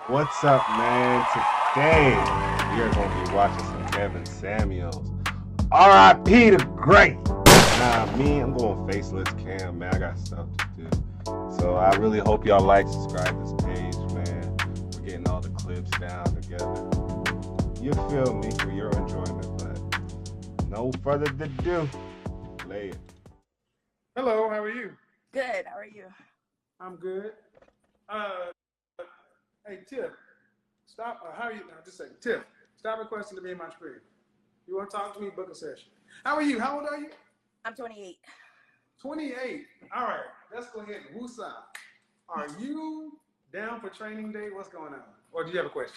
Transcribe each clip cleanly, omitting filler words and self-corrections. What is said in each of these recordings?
What's up, man? Today we are going to be watching some Kevin Samuels. R.I.P. the great. Nah, me, I'm going faceless cam, man. I got stuff to do. So I really hope y'all like, subscribe to this page, man. We're getting all the clips down together. You feel me for your enjoyment, but no further ado. Play it. Hello, how are you? Good. How are you? I'm good. Uh, hey, Tiff, stop. How are you? No, just a second. Tiff, stop requesting to be in my screen. You want to talk to me? Book a session. How are you? How old are you? I'm 28. 28. All right, let's go ahead and woosah. Are you down for training day? What's going on? Or do you have a question?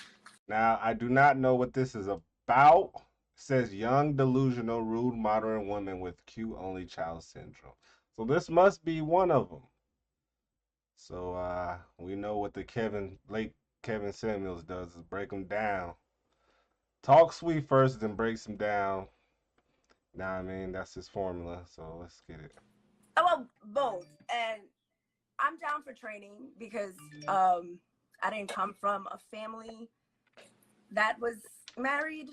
Now, I do not know what this is about. It says young, delusional, rude, modern woman with cute only child syndrome. So this must be one of them. So we know what the late Kevin Samuels does is break them down. Talk sweet first, then breaks them down. Nah, I mean that's his formula. So let's get it. Oh, well, both. And I'm down for training because I didn't come from a family that was married.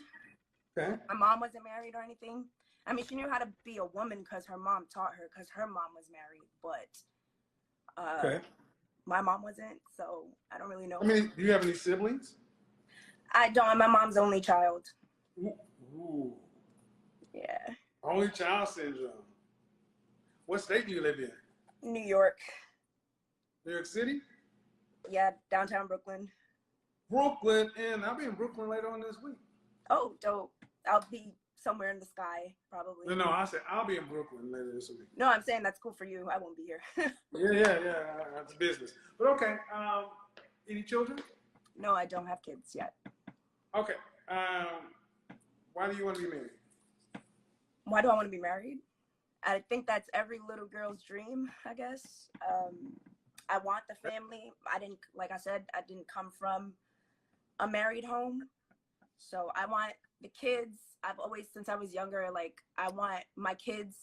Okay. My mom wasn't married or anything. I mean, she knew how to be a woman because her mom taught her because her mom was married, but Okay. my mom wasn't, so I don't really know. I mean, do you have any siblings? I don't. I'm my mom's only child. Ooh. Yeah. Only child syndrome. What state do you live in? New York. New York City? Yeah, downtown Brooklyn. Brooklyn, and I'll be in Brooklyn later on this week. Oh, dope. I'll be somewhere in the sky, probably. No, I said I'll be in Brooklyn later this week. No, I'm saying that's cool for you. I won't be here. Yeah. That's business. But okay. Any children? No, I don't have kids yet. Okay. Why do you want to be married? Why do I want to be married? I think that's every little girl's dream, I guess. I want the family. Like I said, I didn't come from a married home. So I want the kids. I've always, since I was younger, like I want my kids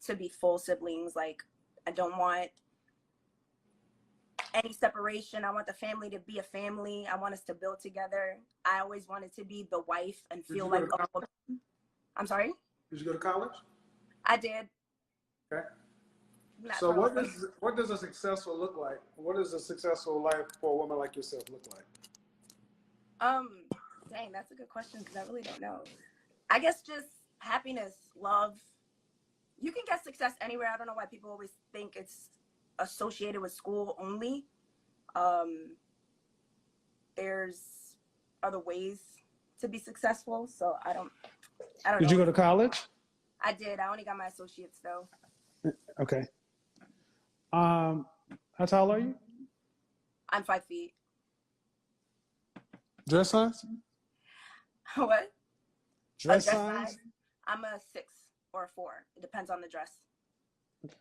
to be full siblings. Like I don't want any separation. I want the family to be a family. I want us to build together. I always wanted to be the wife and feel like a woman. I'm sorry? Did you go to college? I did. Okay. Not So for what does a successful look like? What does a successful life for a woman like yourself look like? Dang, that's a good question because I really don't know. I guess just happiness, love. You can get success anywhere. I don't know why people always think it's associated with school only. There's other ways to be successful. So I don't know. Did you go to college? I did. I only got my associates though. Okay. How tall are you? I'm 5 feet. Dress size? What? Dress size? I'm a 6 or a 4. It depends on the dress.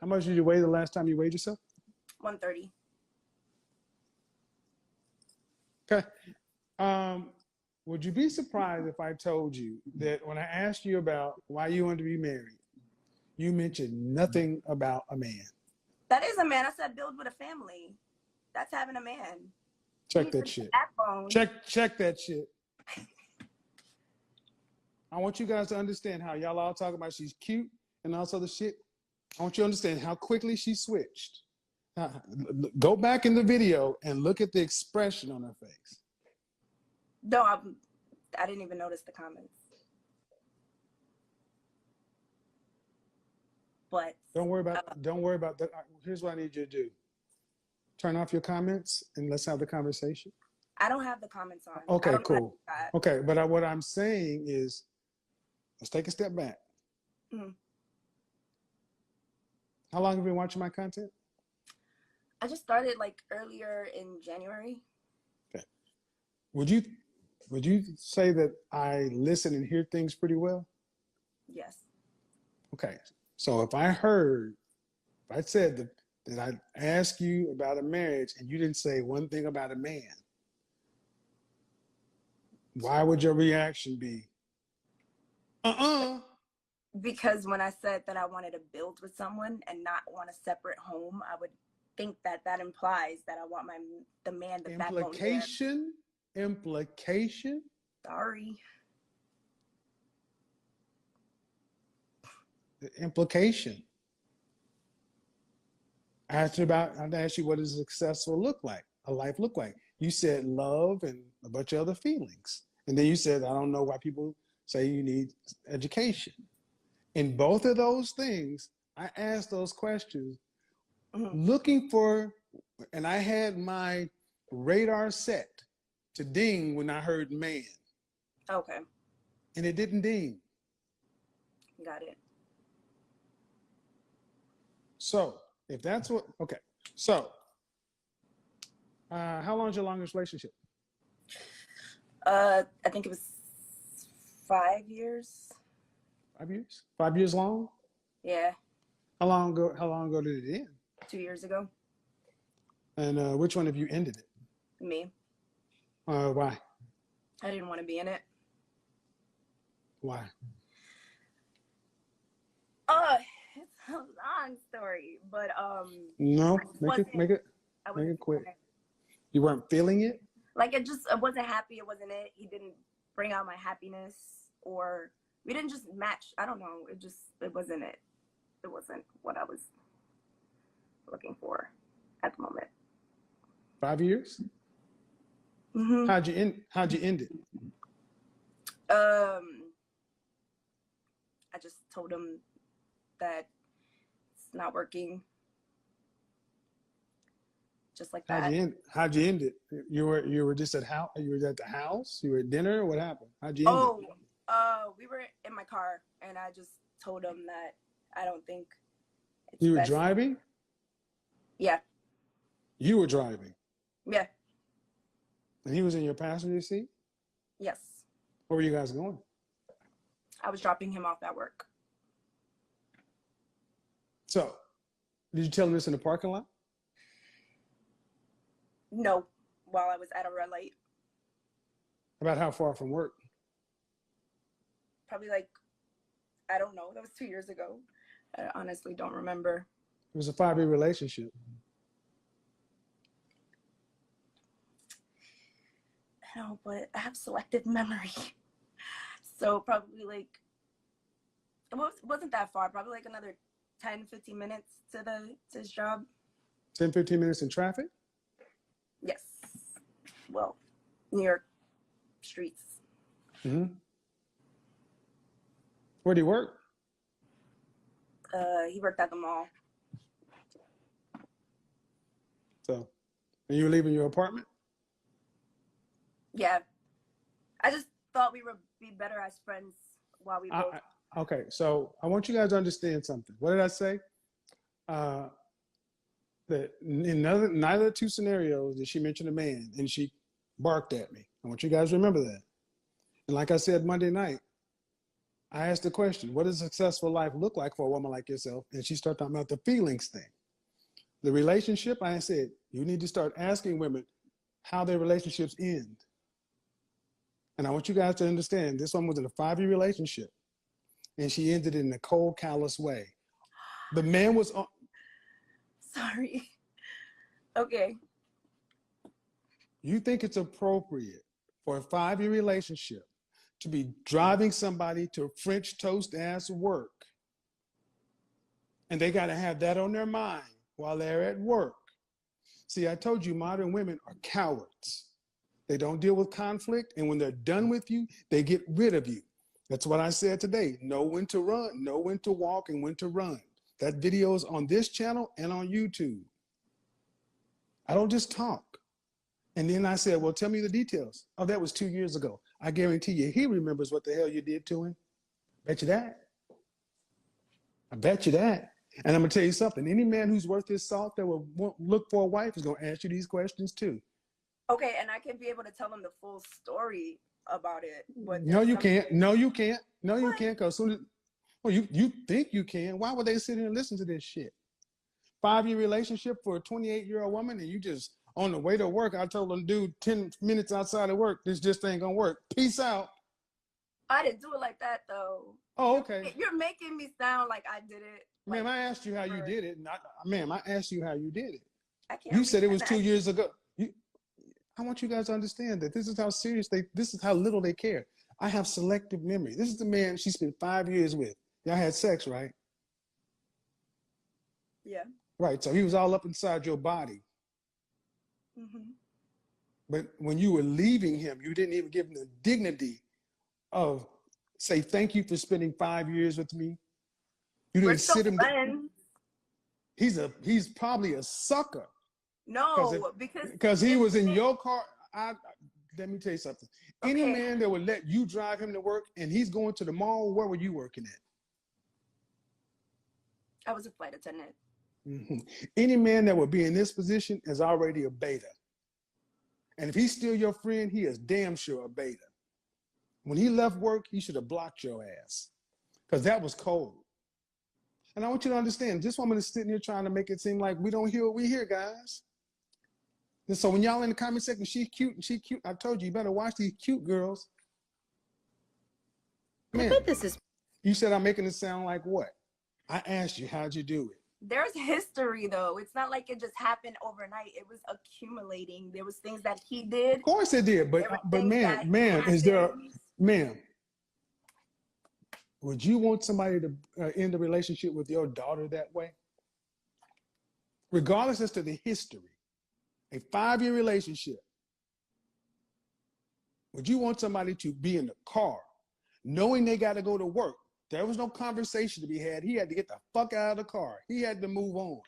How much did you weigh the last time you weighed yourself? 130. Okay. Would you be surprised if I told you that when I asked you about why you wanted to be married, you mentioned nothing about a man? That is a man. I said build with a family. That's having a man. Check that shit. Check that shit. I want you guys to understand how y'all all talk about she's cute and also the shit. I want you to understand how quickly she switched. Go back in the video and look at the expression on her face. No, I didn't even notice the comments. But don't worry about that. Here's what I need you to do. Turn off your comments and let's have the conversation. I don't have the comments on. Okay, cool. Okay, but what I'm saying is, let's take a step back. Mm-hmm. How long have you been watching my content? I just started like earlier in January. Okay. Would you say that I listen and hear things pretty well? Yes. Okay. So if I said that I asked you about a marriage and you didn't say one thing about a man, why would your reaction be, Because when I said that I wanted to build with someone and not want a separate home, I would think that implies that I want the man, the backbone. Implication implication? Sorry. The implication. I asked you what does successful look like, a life look like. You said love and a bunch of other feelings. And then you said, I don't know why people say you need education. In both of those things, I asked those questions looking for, and I had my radar set to ding when I heard man. Okay. And it didn't ding. Got it. So if that's what, okay. So how long is your longest relationship? I think it was 5 years. 5 years? 5 years long? Yeah. How long ago did it end? 2 years ago. And which one of you ended it? Me. Why? I didn't want to be in it. Why? It's a long story, but No, make it quick. You weren't feeling it? Like I wasn't happy. It wasn't it. He didn't bring out my happiness, or we didn't just match. I don't know. It wasn't it. It wasn't what I was looking for at the moment. 5 years? Mm-hmm. How'd you end it? I just told him that it's not working. Just like that. How'd you end it? You were just at house. You were at the house. You were at dinner. What happened? How'd you end it? We were in my car, and I just told him that I don't think it's you were best. driving. Yeah. You were driving. Yeah. And he was in your passenger seat. Yes. Where were you guys going? I was dropping him off at work. So, did you tell him this in the parking lot? No, while I was at a red light. About how far from work? Probably like, I don't know. That was 2 years ago. I honestly don't remember. It was a 5-year relationship. I know, but I have selective memory. So probably like, it wasn't that far. Probably like another 10, 15 minutes to his job. 10, 15 minutes in traffic? Yes. Well, New York streets. Mm-hmm. Where do you work? He worked at the mall. So, and you were leaving your apartment? Yeah. I just thought we would be better as friends while we both. Okay, so I want you guys to understand something. What did I say? That in neither two scenarios did she mention a man, and she barked at me. I want you guys to remember that. And like I said Monday night, I asked the question, what does a successful life look like for a woman like yourself? And she started talking about the feelings thing. The relationship, I said, you need to start asking women how their relationships end. And I want you guys to understand, this one was in a 5-year relationship, and she ended in a cold, callous way. The man was on. Sorry. Okay. You think it's appropriate for a 5-year relationship to be driving somebody to French toast ass work, and they got to have that on their mind while they're at work? See, I told you modern women are cowards. They don't deal with conflict, and when they're done with you, they get rid of you. That's what I said today. Know when to run, know when to walk, and when to run. That video is on this channel and on YouTube. I don't just talk. And then I said, well, tell me the details. Oh, that was 2 years ago. I guarantee you, he remembers what the hell you did to him. Bet you that. I bet you that. And I'm going to tell you something. Any man who's worth his salt that will look for a wife is going to ask you these questions too. Okay, and I can be able to tell them the full story about it. But no, you can't. No, you can't. No, you can't. Because soon as, well, you think you can. Why would they sit here and listen to this shit? 5-year relationship for a 28-year-old woman, and you just on the way to work, I told them, dude, 10 minutes outside of work, this just ain't gonna work. Peace out. I didn't do it like that though. Oh, okay. You're making me sound like I did it. Like, ma'am, I asked you how you did it. Ma'am, I asked you how you did it. I can't. You said it was 2 years ago. I want you guys to understand that this is how serious this is how little they care. I have selective memory. This is the man she spent 5 years with. Y'all had sex, right? Yeah. Right. So he was all up inside your body. Mm-hmm. But when you were leaving him, you didn't even give him the dignity of say, thank you for spending 5 years with me. You We're didn't still sit him. friends. He's probably a sucker. No, Because he was in your car. Let me tell you something. Any Okay. man that would let you drive him to work and he's going to the mall, where were you working at? I was a flight attendant. Mm-hmm. Any man that would be in this position is already a beta. And if he's still your friend, he is damn sure a beta. When he left work, he should have blocked your ass because that was cold. And I want you to understand, this woman is sitting here trying to make it seem like we don't hear what we hear, guys. And so when y'all in the comment section, she's cute and she cute. I told you, you better watch these cute girls. Man, I bet this is. You said I'm making it sound like what? I asked you, how'd you do it? There's history though. It's not like it just happened overnight. It was accumulating. There was things that he did. Of course it did, but man, is there, man, would you want somebody to end a relationship with your daughter that way? Regardless as to the history, a 5-year relationship, would you want somebody to be in the car knowing they got to go to work? There was no conversation to be had. He had to get the fuck out of the car. He had to move on.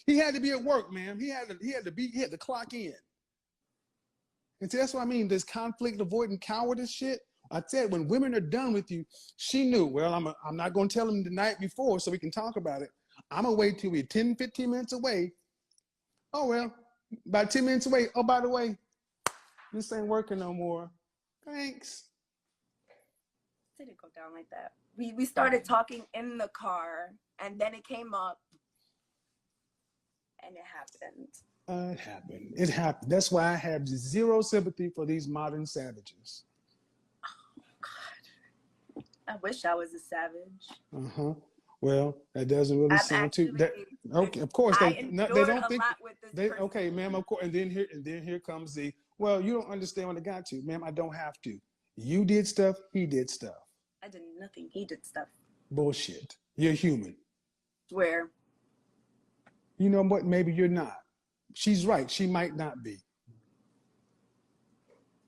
He had to be at work, man. He had to clock in. And so that's what I mean, this conflict avoiding cowardice shit. I said, when women are done with you, she knew, well, I'm not going to tell him the night before so we can talk about it. I'm going to wait till we're 10, 15 minutes away. Oh, well, about 10 minutes away. Oh, by the way, this ain't working no more. Thanks. It didn't go down like that. We started talking in the car, and then it came up, and it happened. It happened. It happened. That's why I have zero sympathy for these modern savages. Oh, God. I wish I was a savage. Uh-huh. Well, that doesn't really sound too. Okay, of course they don't think. Person. Okay, ma'am. Of course, and then here comes the. Well, you don't understand what I got to, ma'am. I don't have to. You did stuff. He did stuff. I did nothing. He did stuff. Bullshit. You're human. Swear. You know what? Maybe you're not. She's right. She might not be.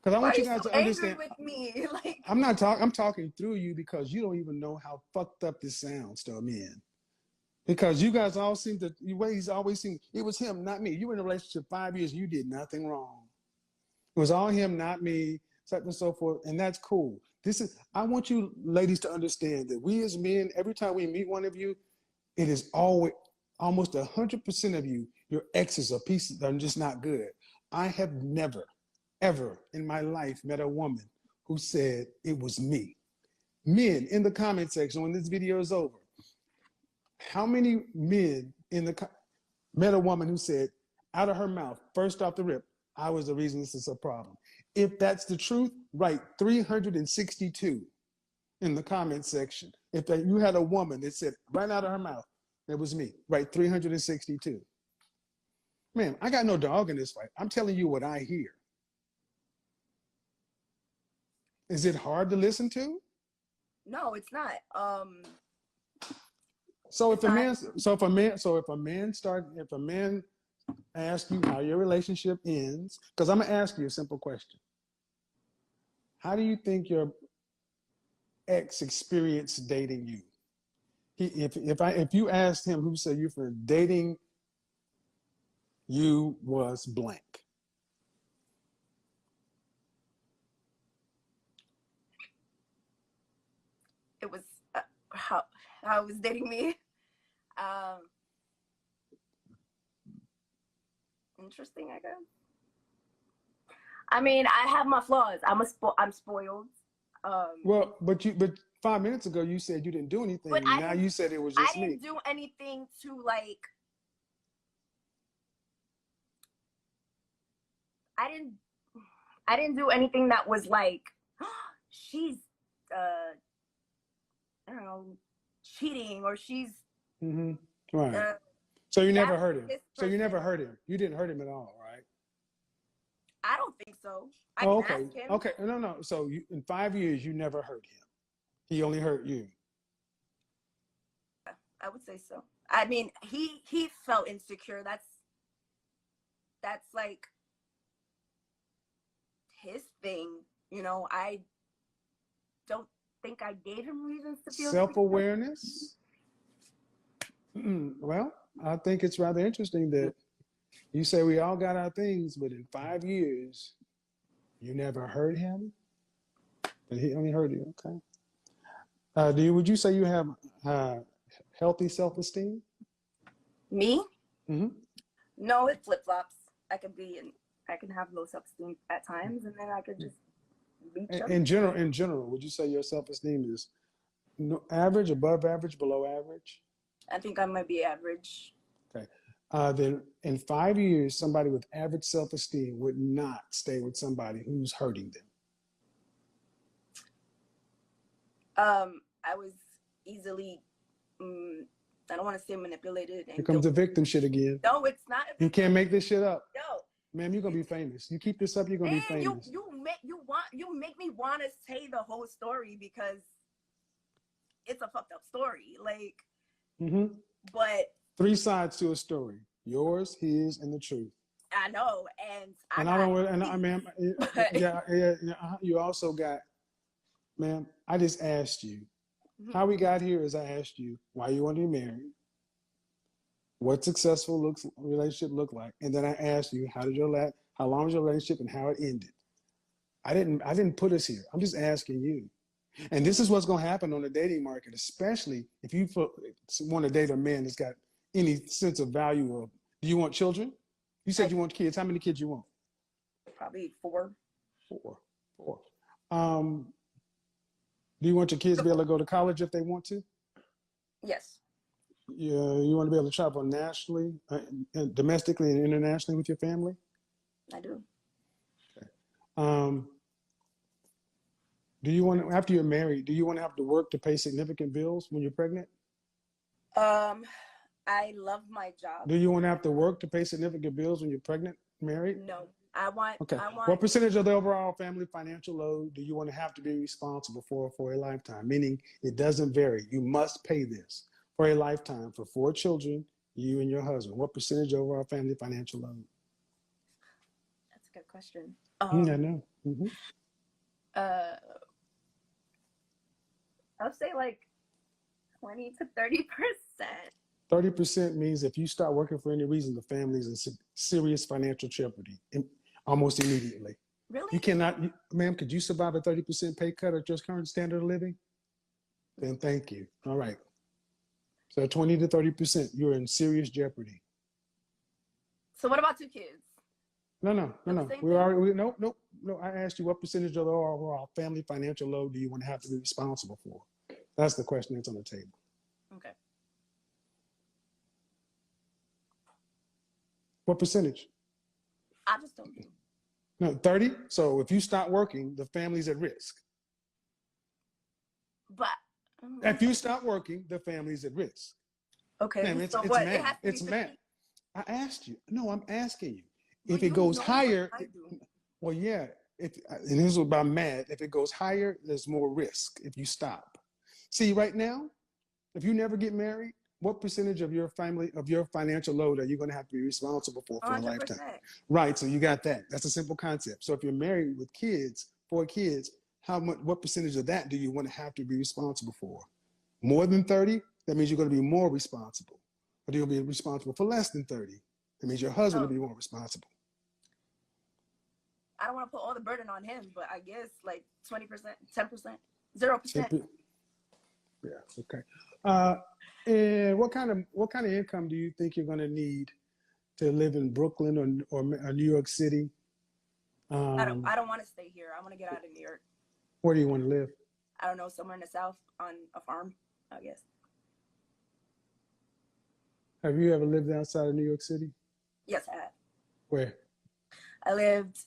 Because I want you guys to understand. With me? Like, I'm not talking. I'm talking through you because you don't even know how fucked up this sounds to a man. Because you guys all seem to. The way he's always seen. It was him, not me. You were in a relationship 5 years. You did nothing wrong. It was all him, not me. So on and so forth, and that's cool. I want you ladies to understand that we as men, every time we meet one of you, it is always almost 100% of you, your exes are pieces that are just not good. I have never, ever in my life met a woman who said it was me. Men, in the comment section when this video is over, how many men met a woman who said out of her mouth, first off the rip, I was the reason this is a problem? If that's the truth, write 362 in the comment section. If you had a woman that said right out of her mouth, it was me, write 362. Man, I got no dog in this fight. I'm telling you what I hear. Is it hard to listen to? No, it's not. So if a man asks you how your relationship ends, because I'm gonna ask you a simple question. How do you think your ex experienced dating you? If you asked him who said you for dating you was blank. It was how it was dating me. Interesting, I guess. I mean, I have my flaws. I'm spoiled. Well, but 5 minutes ago you said you didn't do anything. But now you said it was just me. I didn't do anything to like. I didn't do anything that was like, she's I don't know, cheating or she's right. So you never hurt him. So you never hurt him. You didn't hurt him at all, right? I don't don't think so. I Oh, can okay. ask him. Okay. No, no. So in 5 years, you never hurt him. He only hurt you. I would say so. I mean, he felt insecure. That's like his thing. You know, I don't think I gave him reasons to feel insecure. Self-awareness. Well, I think it's rather interesting that you say we all got our things, but in 5 years, you never hurt him, but he only hurt you. Okay. Would you say you have healthy self-esteem? Me? Mm-hmm. No, it flip flops. I can have low self-esteem at times, and then I could just be chubby. In general, would you say your self-esteem is average, above average, below average? I think I might be average. Okay. Then in 5 years, somebody with average self-esteem would not stay with somebody who's hurting them. I was easily, I don't want to say manipulated. And Here comes the victim shit again. No, it's not. You can't make this shit up. No. Ma'am, you're gonna be famous. You keep this up, you're gonna be famous. You make me want to say the whole story because it's a fucked up story. Like, but 3 sides to a story: yours, his, and the truth. I know, and I don't. And I mean, yeah. You also got, ma'am. I just asked you how we got here. Is I asked you why you want to be married, what successful relationship look like, and then I asked you how long was your relationship and how it ended. I didn't put us here. I'm just asking you. And this is what's going to happen on the dating market, especially if you want to date a man that's got any sense of value of, do you want children? You said you want kids. How many kids you want? Probably 4. 4. Do you want your kids to be able to go to college if they want to? Yes. Yeah, you want to be able to travel nationally, domestically and internationally with your family? I do. Okay. Do you want, after you're married, do you want to have to work to pay significant bills when you're pregnant? I love my job. Do you want to have to work to pay significant bills when you're pregnant, married? No, I want. Okay. What percentage of the overall family financial load do you want to have to be responsible for a lifetime? Meaning it doesn't vary. You must pay this for a lifetime for 4 children, you and your husband. What percentage of our family financial load? That's a good question. I know. I would say like 20 to 30%. 30% means if you start working for any reason, the family's in serious financial jeopardy almost immediately. Really? You cannot, ma'am, could you survive a 30% pay cut at your current standard of living? Then thank you. All right. So 20 to 30%, you're in serious jeopardy. So what about 2 kids? No. No. I asked you what percentage of the overall family financial load do you want to have to be responsible for? That's the question that's on the table. Okay. What percentage? I just don't know. No, 30. So if you stop working, the family's at risk. But if you stop working, the family's at risk. Okay. Ma'am, it's what? math. It's math. I asked you. No, I'm asking you. If it goes higher, well, yeah. And this is about math. If it goes higher, there's more risk if you stop. See, right now, if you never get married, what percentage of your family, of your financial load are you going to have to be responsible for 100%. a lifetime? Right. So you got that. That's a simple concept. So if you're married with kids, 4 kids, what percentage of that do you want to have to be responsible for? More than 30? That means you're going to be more responsible. Or you'll be responsible for less than 30. That means your husband will be more responsible. I don't want to put all the burden on him, but I guess like 20%, 10%, 0%. Yeah. Okay. And what kind of income do you think you're going to need to live in Brooklyn or New York City? I don't want to stay here. I want to get out of New York. Where do you want to live? I don't know, somewhere in the South on a farm, I guess. Have you ever lived outside of New York City? Yes, I have. Where? I lived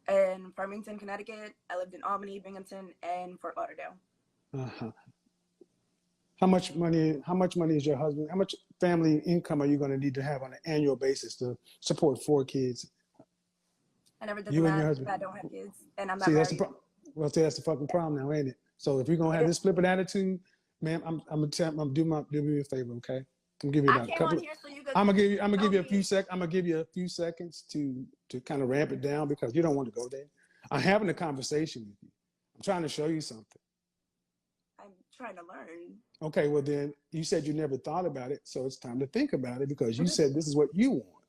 in Farmington, Connecticut. I lived in Albany, Binghamton, and Fort Lauderdale. Uh-huh. How much money is your husband? How much family income are you going to need to have on an annual basis to support 4 kids? I never did the You and your math. husband. I don't have kids, and I'm not See, that's the married. problem. Well, see, that's the fucking problem now, ain't it? So if you're gonna It have is. this flippant attitude, man, I'm gonna do me a favor, okay? I'm gonna give you I about a came on couple. here so you could I'm gonna tell give you a few me. I'm gonna give you a few seconds to kind of ramp it down because you don't want to go there. I'm having a conversation with you. I'm trying to show you something. I'm trying to learn. Okay, well then you said you never thought about it, so it's time to think about it because you Mhm. said this is what you want.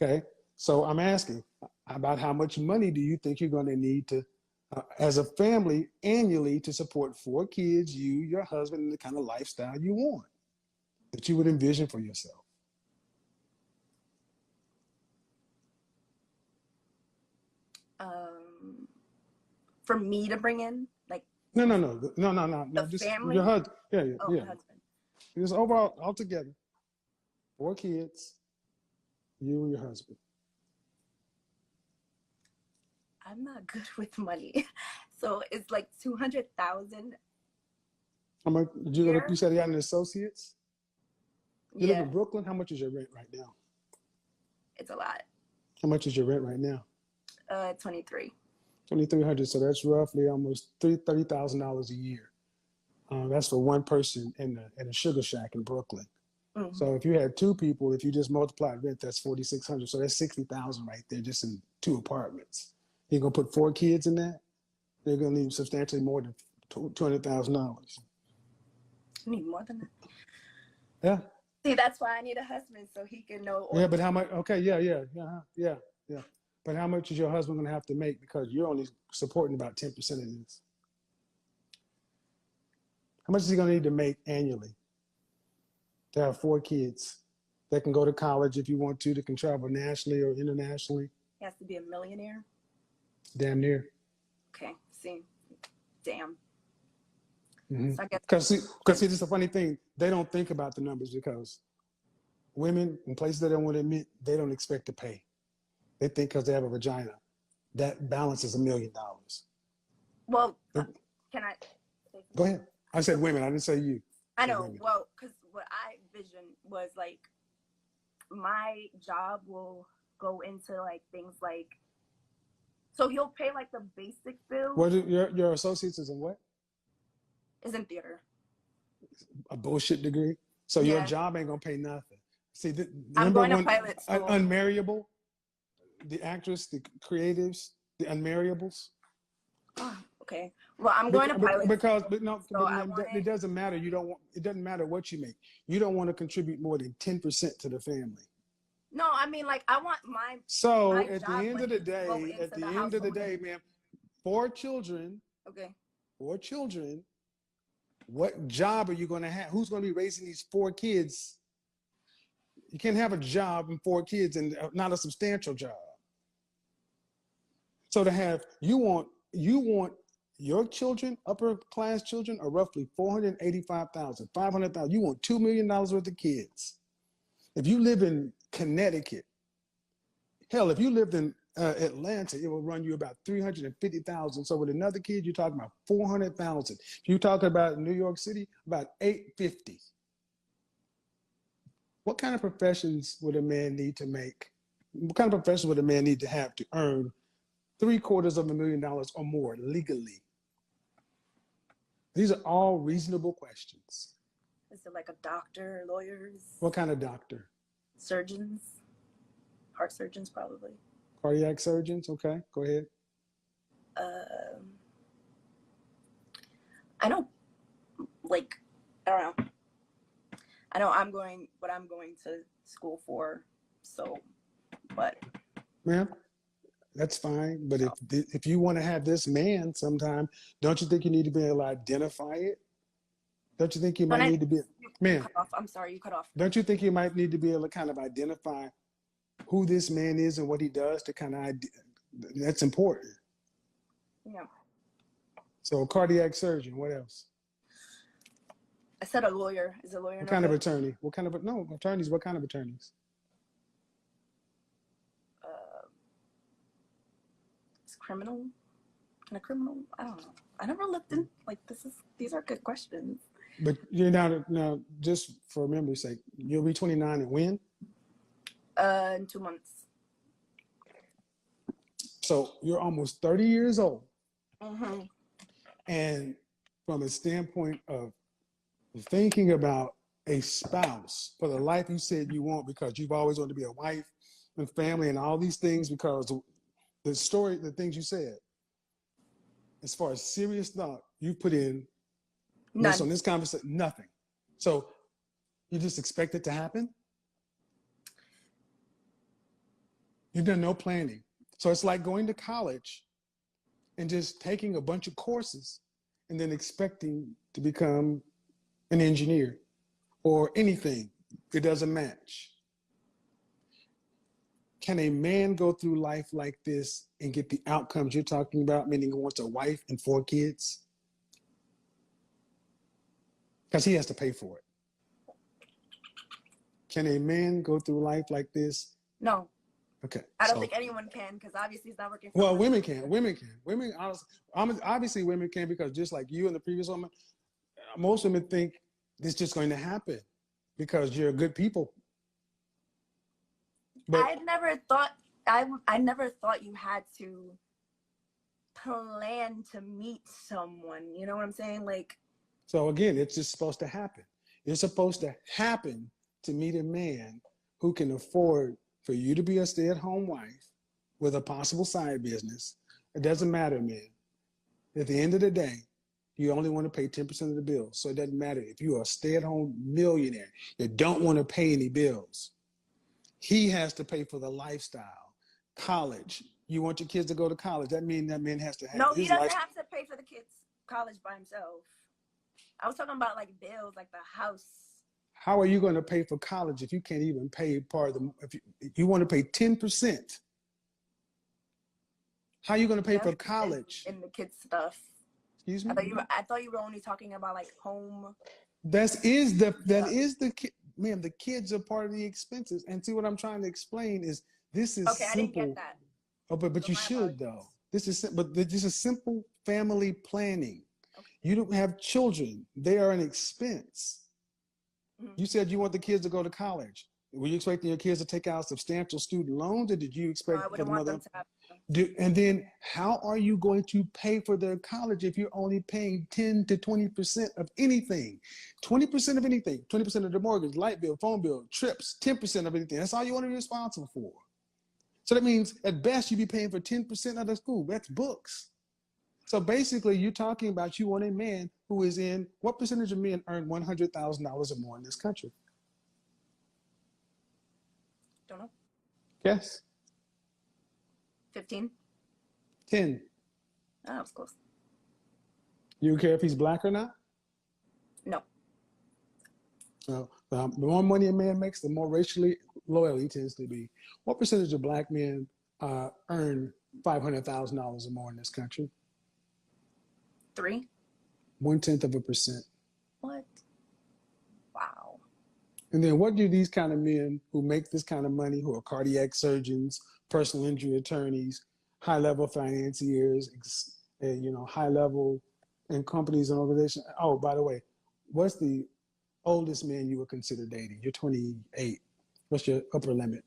Okay, so I'm asking about how much money do you think you're going to need to, as a family, annually to support 4 kids, you, your husband, and the kind of lifestyle you want that you would envision for yourself. For me to bring in, like, No. the Just your family. husband. Yeah, Oh, yeah. my husband. Just overall, altogether, 4 kids, you and your husband. I'm not good with money, so it's like 200,000. How much? You Here. said you had an associates. You live Yeah, in Brooklyn. How much is your rent right now? it's a lot. How much is your rent right now? 23. 2,300. So that's roughly almost $30,000 a year. That's for one person in a sugar shack in Brooklyn. Mm-hmm. So if you had 2 people, if you just multiply rent, that's 4,600. So that's 60,000 right there, just in 2 apartments. You're gonna put 4 kids in that. They're gonna need substantially more than $200,000. I need more than that. Yeah. See, that's why I need a husband so he can know. Yeah, but how much? Okay, yeah. But how much is your husband gonna have to make because you're only supporting about 10% of this? How much is he gonna need to make annually to have 4 kids that can go to college if you want to, that can travel nationally or internationally? He has to be a millionaire. Damn near. Okay, see, damn. Mm-hmm. So I guess Because see, this is a funny thing. They don't think about the numbers because women in places they don't want to admit, they don't expect to pay. They think because they have a vagina, that balance is $1 million. Well, can I? Go ahead. I said women. I didn't say you. I know. Women. Well, because what I visioned was like my job will go into like things like, so he'll pay like the basic bill. What your associates is in what? Is in theater. A bullshit degree. So Yeah. your job ain't gonna pay nothing. See, I'm number going to one, pilot school. Unmarriable, the actress, the creatives, the unmarriables. Oh, okay. Well, I'm going to pilot because school. It doesn't matter. You don't want. It doesn't matter what you make. You don't want to contribute more than 10% to the family. No, I mean like I want my. So my at the job end of the day, man, 4 children. Okay. 4 children. What job are you going to have? Who's going to be raising these 4 kids? You can't have a job and 4 kids and not a substantial job. So to have, you want your children, upper class children, are roughly 485,000, 500,000. You want $2 million worth of kids. If you live in Connecticut, hell, if you lived in Atlanta, it will run you about 350,000. So with another kid, you're talking about 400,000. If you're talking about New York City, about 850. What kind of professions would a man need to make? What kind of profession would a man need to have to earn $750,000 or more legally? These are all reasonable questions. Is it like a doctor, lawyers? What kind of doctor? Surgeons, heart surgeons, probably. Cardiac surgeons. Okay, go ahead. I don't like. I don't know. I know what I'm going to school for. So, but. Ma'am, that's fine. But if you want to have this man sometime, don't you think you need to be able to identify it? Don't you think you might need to be, man? I'm sorry, you cut off. Don't you think you might need to be able to kind of identify who this man is and what he does to kind of, that's important. Yeah. So cardiac surgeon, what else? I said a lawyer. Is a lawyer? What kind of attorney? What kind of, attorneys, what kind of attorneys? It's criminal. And a criminal? I don't know. I never looked in, like, these are good questions. But you're now, just for memory's sake, you'll be 29 and when? In 2 months. So you're almost 30 years old. Mm-hmm. And from a standpoint of thinking about a spouse for the life you said you want, because you've always wanted to be a wife and family and all these things, because the things you said, as far as serious thought, you put in, based on None. this conversation, nothing. So you just expect it to happen? You've done no planning. So it's like going to college and just taking a bunch of courses and then expecting to become an engineer or anything. It doesn't match. Can a man go through life like this and get the outcomes you're talking about, meaning he wants a wife and 4 kids? Because he has to pay for it. Can a man go through life like this? No. Okay. I don't think anyone can, because obviously it's not working for Well, women. women can. Women can. Women, obviously, women can, because just like you and the previous woman, most women think this is just going to happen because you're good people. But I never thought you had to plan to meet someone. You know what I'm saying? Like, so again, it's just supposed to happen. It's supposed to happen to meet a man who can afford for you to be a stay-at-home wife with a possible side business. It doesn't matter, man. At the end of the day, you only want to pay 10% of the bills. So it doesn't matter if you're a stay-at-home millionaire, you don't want to pay any bills. He has to pay for the lifestyle, college. You want your kids to go to college. That means that man has to have no, he his doesn't life. have to pay for the kids' college by himself. I was talking about like bills, like the house. How are you going to pay for college if you can't even pay part of the, if you want to pay 10%? How are you going to pay for college? And the kids' stuff. Excuse me? I thought you were only talking about like home. That is the man, the kids are part of the expenses. And see, what I'm trying to explain is this is Okay, simple. I didn't get that. Oh, but So you my should apologies. though. This is simple family planning. Okay. You don't have children. They are an expense. Mhm. You said you want the kids to go to college. Were you expecting your kids to take out substantial student loans, or did you No, expect I for wouldn't the want mother? them to have. And then how are you going to pay for their college if you're only paying 10 to 20% of anything? 20% of anything, 20% of the mortgage, light bill, phone bill, trips, 10% of anything. That's all you want to be responsible for. So that means at best you'd be paying for 10% of the school. That's books. So basically you're talking about you want a man who is in, what percentage of men earn $100,000 or more in this country? Don't know. Yes? 15. 10. Oh, that was close. You care if he's black or not? No. The more money a man makes, the more racially loyal he tends to be. What percentage of black men earn $500,000 or more in this country? 3. 0.1%. What? Wow. And then what do these kind of men who make this kind of money, who are cardiac surgeons, personal injury attorneys, high-level financiers, high-level in companies and organizations? Oh, by the way, what's the oldest man you would consider dating? You're 28. What's your upper limit?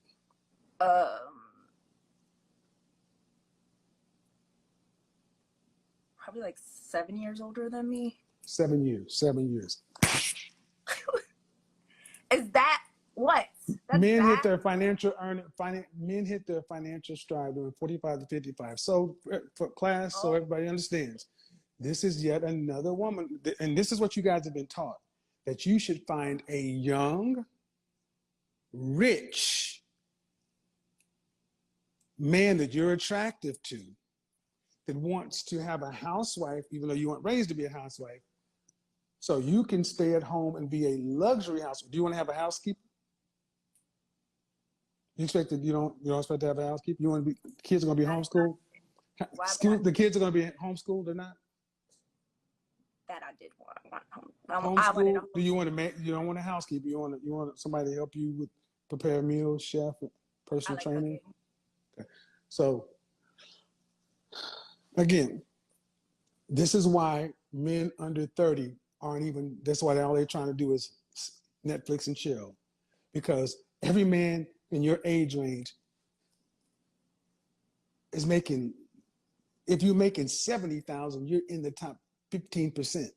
Probably like 7 years older than me. 7 years. 7 years. Is that what? That's men bad? hit their financial men hit their financial stride during 45 to 55. So for class, so everybody understands, this is yet another woman, and this is what you guys have been taught, that you should find a young, rich man that you're attractive to, that wants to have a housewife, even though you weren't raised to be a housewife, so you can stay at home and be a luxury housewife. Do you want to have a housekeeper? You expect that you don't expect to have a housekeeper? You want to be, kids are going to be homeschooled? The kids are going to be homeschooled or not? That I did want home. Homeschool? Do you want to you don't want a housekeeper? You want somebody to help you with prepare meals, chef, personal training? Cooking. Okay. So again, this is why men under 30 aren't even, that's why all they're trying to do is Netflix and chill. Because every man in your age range is making, if you're making 70,000, you're in the top 15%.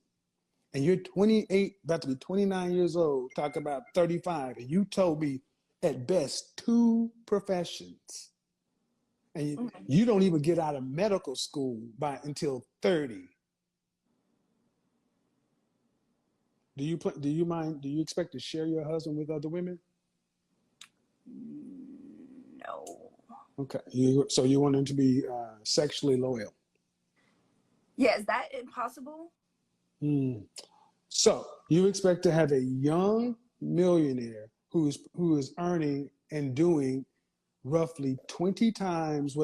And you're 28, about to be 29 years old, talk about 35, and you told me at best 2 professions. And you don't even get out of medical school until 30. Do you mind? Do you expect to share your husband with other women? No. Okay. So you want him to be sexually loyal? Yeah, is that impossible? So you expect to have a young millionaire who is earning and doing roughly 20 times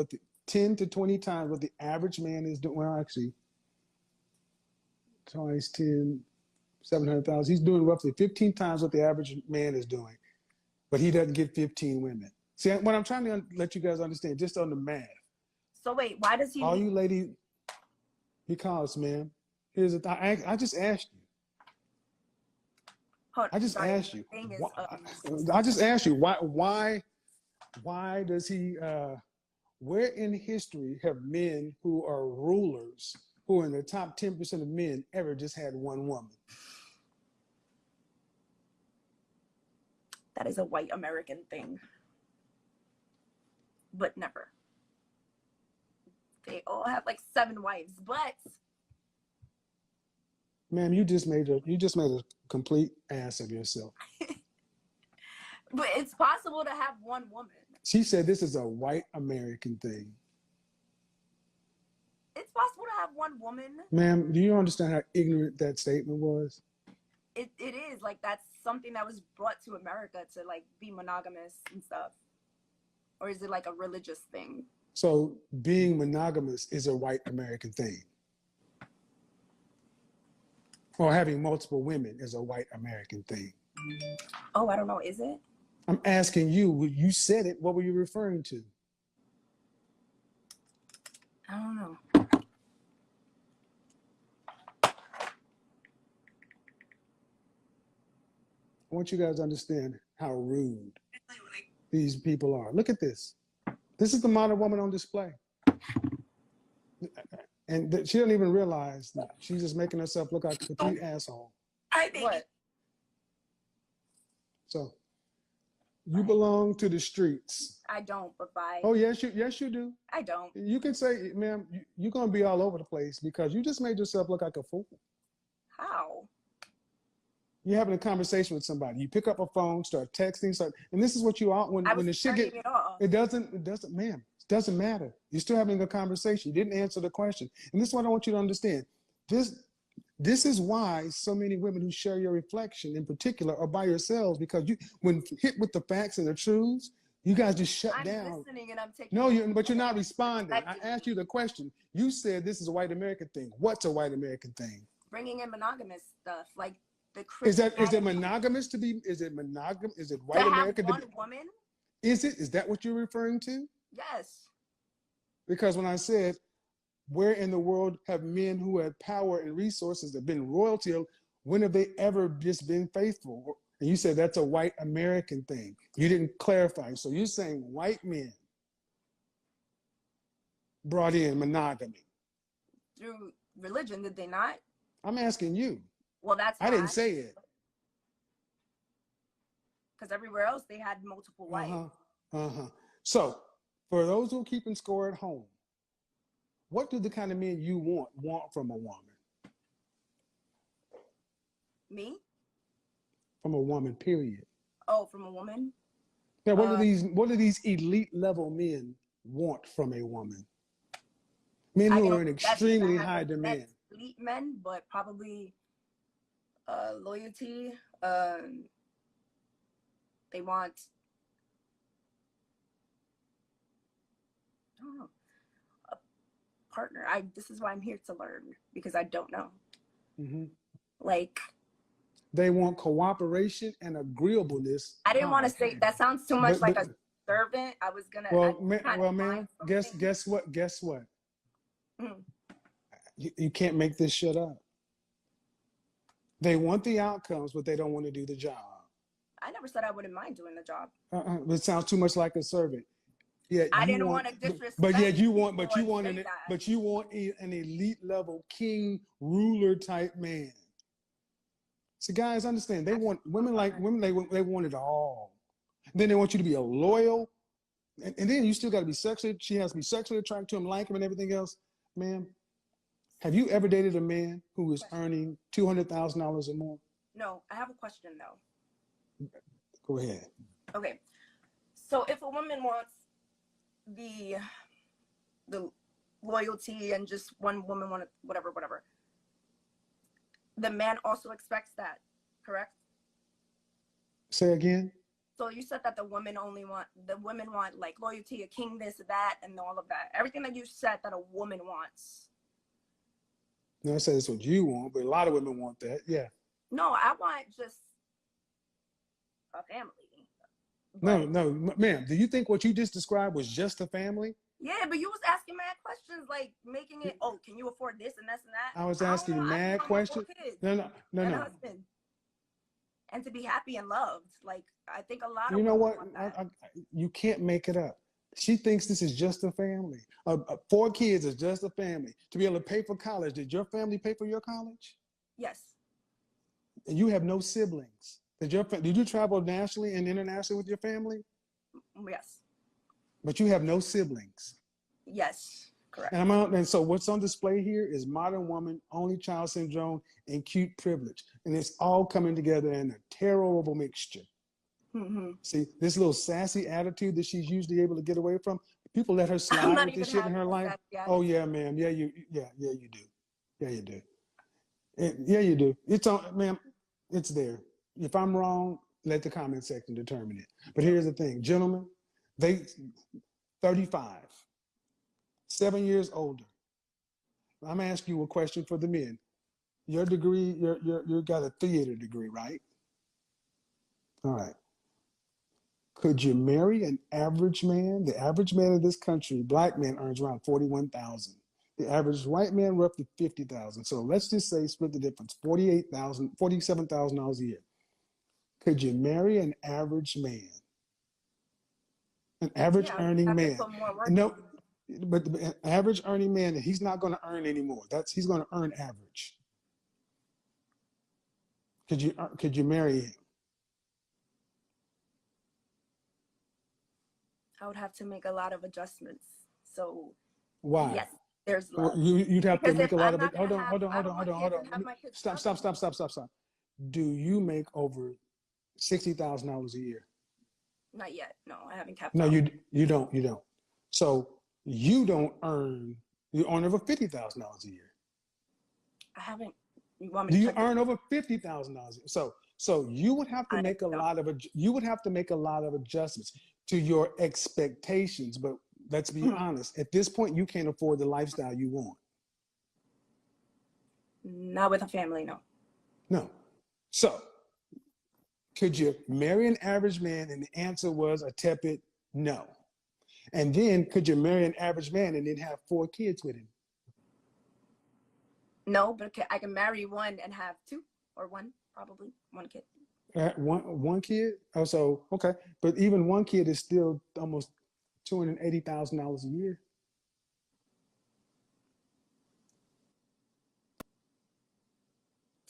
10 to 20 times what the average man is doing. Well, actually, twice 10, 700,000. He's doing roughly 15 times what the average man is doing, but he doesn't get 15 women. See, what I'm trying to let you guys understand, just on the math. So wait, why does he? All you ladies, because, ma'am, here's the thing. I just asked you. I just asked you. I just asked you why does he? Where in history have men who are rulers, who are in the top 10% of men, ever just had one woman? That is a white American thing, but never. They all have like 7 wives, but. Ma'am, you just made a complete ass of yourself. But it's possible to have one woman. She said this is a white American thing. It's possible to have one woman. Ma'am, do you understand how ignorant that statement was? It is like that's something that was brought to America to like be monogamous and stuff. Or is it like a religious thing? So being monogamous is a white American thing. Or having multiple women is a white American thing. Oh, I don't know. Is it? I'm asking you, you said it, what were you referring to? I don't know. I want you guys to understand how rude these people are. Look at this. This is the modern woman on display. And she doesn't even realize that she's just making herself look like a complete asshole. I think. What? So, you belong to the streets. I don't, but bye. Oh, yes, you do. I don't. You can say, ma'am, you're going to be all over the place because you just made yourself look like a fool. How? You're having a conversation with somebody. You pick up a phone, start texting, and this is what you are when the shit get. It doesn't, ma'am. It doesn't matter. You're still having a conversation. You didn't answer the question, and this is what I want you to understand. This is why so many women who share your reflection, in particular, are by yourselves because when hit with the facts and the truths, you guys just shut down. I'm listening and I'm taking. No, but you're not responding. I asked you the question. You said this is a white American thing. What's a white American thing? Bringing in monogamous stuff like. Is it monogamous to be? Is it monogam? Is it white American to have one woman? Is that what you're referring to? Yes. Because when I said, where in the world have men who have power and resources have been royalty? When have they ever just been faithful? And you said that's a white American thing. You didn't clarify. So you're saying white men brought in monogamy through religion? Did they not? I'm asking you. Well, I didn't say it. Because everywhere else they had multiple wives. So, for those who are keeping score at home, what do the kind of men you want from a woman? Me? From a woman, period. Oh, from a woman? Yeah. What do these elite level men want from a woman? Men who are in extremely high demand. Elite men, but probably. Loyalty. They want. I don't know. A partner. This is why I'm here to learn because I don't know. Mm-hmm. Like. They want cooperation and agreeableness. I didn't want to say that sounds too much like a servant. I was gonna. Well, ma'am. Guess what? Mm. You can't make this shit up. They want the outcomes, but they don't want to do the job. I never said I wouldn't mind doing the job. It sounds too much like a servant. Yeah, I you didn't want, want to disrespect but yet you want, people and say that. but you want an elite level king ruler type man. See, guys, understand they want women like women. They want it all. Then they want you to be a loyal, and then you still got to be sexually. She has to be sexually attracted to him, like him, and everything else. Man, have you ever dated a man who is earning $200,000 or more? No, I have a question though. Go ahead. Okay, so if a woman wants the loyalty and just one woman want whatever, the man also expects that, correct? Say again. So you said that the women want like loyalty, a king, this, that, and all of that. Everything that you said that a woman wants. No, I said it's what you want, but a lot of women want that. Yeah. No, I want just a family. No, ma'am. Do you think what you just described was just a family? Yeah, but you was asking mad questions, like making it, oh, can you afford this and this and that? I was asking you mad questions. No. And a husband. And to be happy and loved. Like, I think a lot of You know what? want that. You can't make it up. She thinks this is just a family. 4 kids is just a family. To be able to pay for college, did your family pay for your college? Yes. And you have no siblings. Did you travel nationally and internationally with your family? Yes. But you have no siblings. Yes, correct. And so what's on display here is modern woman, only child syndrome, and cute privilege. And it's all coming together in a terrible mixture. Mm-hmm. See, this little sassy attitude that she's usually able to get away from, people let her slide with this shit in her life. Oh yeah, ma'am. Yeah, you do. Yeah, you do. Yeah, you do. It's on, ma'am, it's there. If I'm wrong, let the comment section determine it. But here's the thing, gentlemen, they 35, 7 years older. I'm asking you a question for the men. Your degree, you got a theater degree, right? All right. Could you marry an average man? The average man in this country, black man, earns around 41,000. The average white man, roughly 50,000. So let's just say split the difference, $47,000 a year. Could you marry an average man? An average earning man? No, but the average earning man, he's not going to earn anymore. He's going to earn average. Could you marry him? I would have to make a lot of adjustments. So why? Yes, there's love. You'd have to make a lot of it. Hold on. Stop. Do you make over $60,000 a year? Not yet. No, I haven't capped. No, you don't. So you earn over $50,000 a year. I haven't. Do you earn over $50,000? So you would have to make a lot of adjustments to your expectations. But let's be honest, at this point, you can't afford the lifestyle you want. Not with a family, no. No. So could you marry an average man? And the answer was a tepid no. And then could you marry an average man and then have 4 kids with him? No, but I can marry one and have 2 or 1, probably 1 kid. One kid? Oh, so okay, but even 1 kid is still almost $280,000 a year.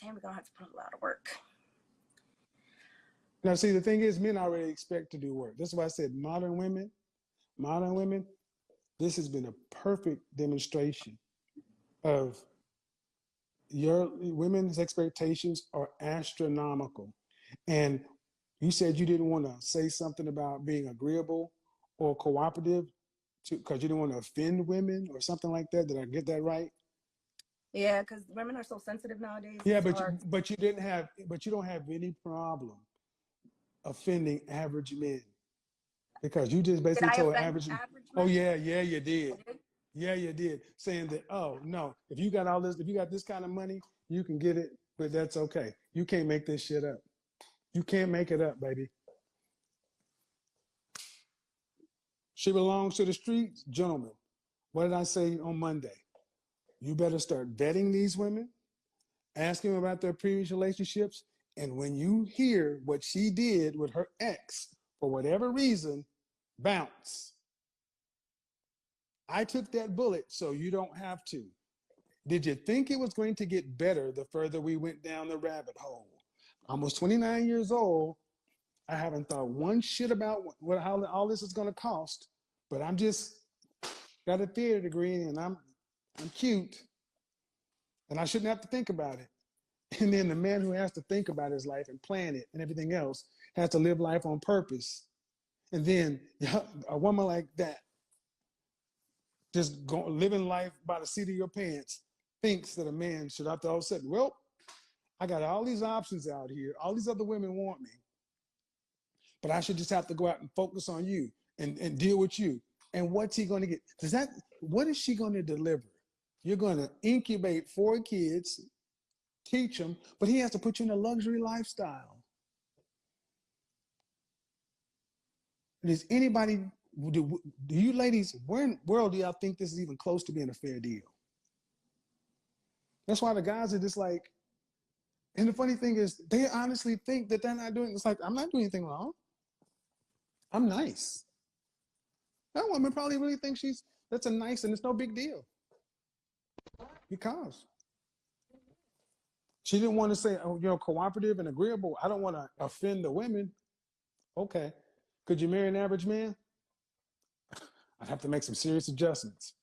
Damn, we're gonna have to put a lot of work. Now, see, the thing is, men already expect to do work. That's why I said modern women. This has been a perfect demonstration of your women's expectations are astronomical. And you said you didn't want to say something about being agreeable or cooperative because you didn't want to offend women or something like that. Did I get that right? Yeah, because women are so sensitive nowadays. Yeah, but you don't have any problem offending average men because you just basically told average men. Oh yeah, you did. Yeah, you did. Saying that, oh no, if you got this kind of money, you can get it, but that's okay. You can't make this shit up. You can't make it up, baby. She belongs to the streets. Gentlemen, what did I say on Monday? You better start vetting these women, asking them about their previous relationships, and when you hear what she did with her ex, for whatever reason, bounce. I took that bullet so you don't have to. Did you think it was going to get better the further we went down the rabbit hole? Almost 29 years old. I haven't thought one shit about how all this is going to cost, but I'm just got a theater degree and I'm cute and I shouldn't have to think about it. And then the man who has to think about his life and plan it and everything else has to live life on purpose. And then a woman like that, just living life by the seat of your pants, thinks that a man should have to all of a sudden, well, I got all these options out here. All these other women want me, but I should just have to go out and focus on you and deal with you. And what's he going to get? What is she going to deliver? You're going to incubate 4 kids, teach them, but he has to put you in a luxury lifestyle. Does anybody, do you ladies, where in the world do y'all think this is even close to being a fair deal? That's why the guys are just like, and the funny thing is, they honestly think that they're not doing, it's like, I'm not doing anything wrong. I'm nice. That woman probably really thinks that's a nice and it's no big deal. Because she didn't want to say, oh, cooperative and agreeable. I don't want to offend the women. Okay. Could you marry an average man? I'd have to make some serious adjustments.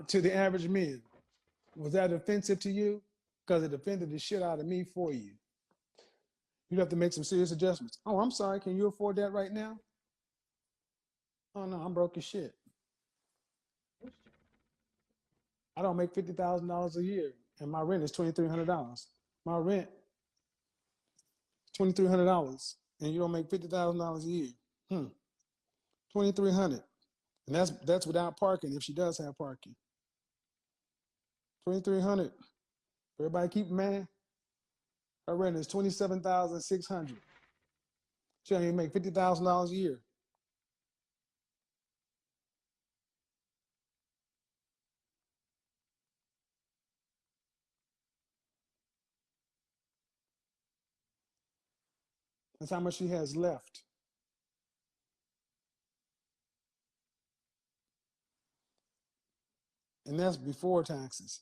To the average men, was that offensive to you? Because it offended the shit out of me for you. You'd have to make some serious adjustments. Oh, I'm sorry. Can you afford that right now? Oh, no, I'm broke as shit. I don't make $50,000 a year, and my rent is $2,300. My rent is $2,300, and you don't make $50,000 a year. $2,300, and that's without parking. If she does have parking, $2,300. Everybody keep in mind, her rent is $27,600. She don't even make $50,000 a year. That's how much she has left. And that's before taxes.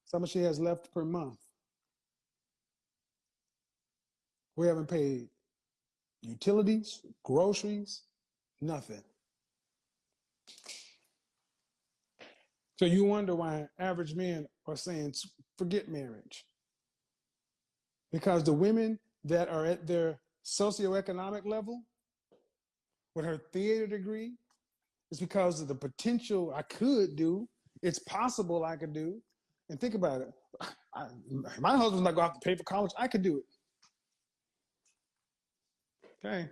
That's how much she has left per month. We haven't paid utilities, groceries, nothing. So you wonder why average men are saying, forget marriage. Because the women that are at their socioeconomic level with her theater degree, it's because of the potential I could do. It's possible I could do. And think about it. My husband's not going to have to pay for college. I could do it. Okay.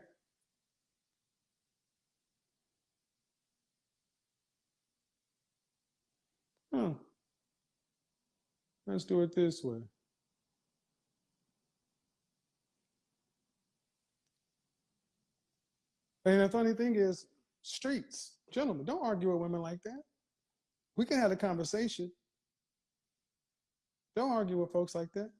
Let's do it this way. And the funny thing is, streets, gentlemen, don't argue with women like that. We can have a conversation. Don't argue with folks like that.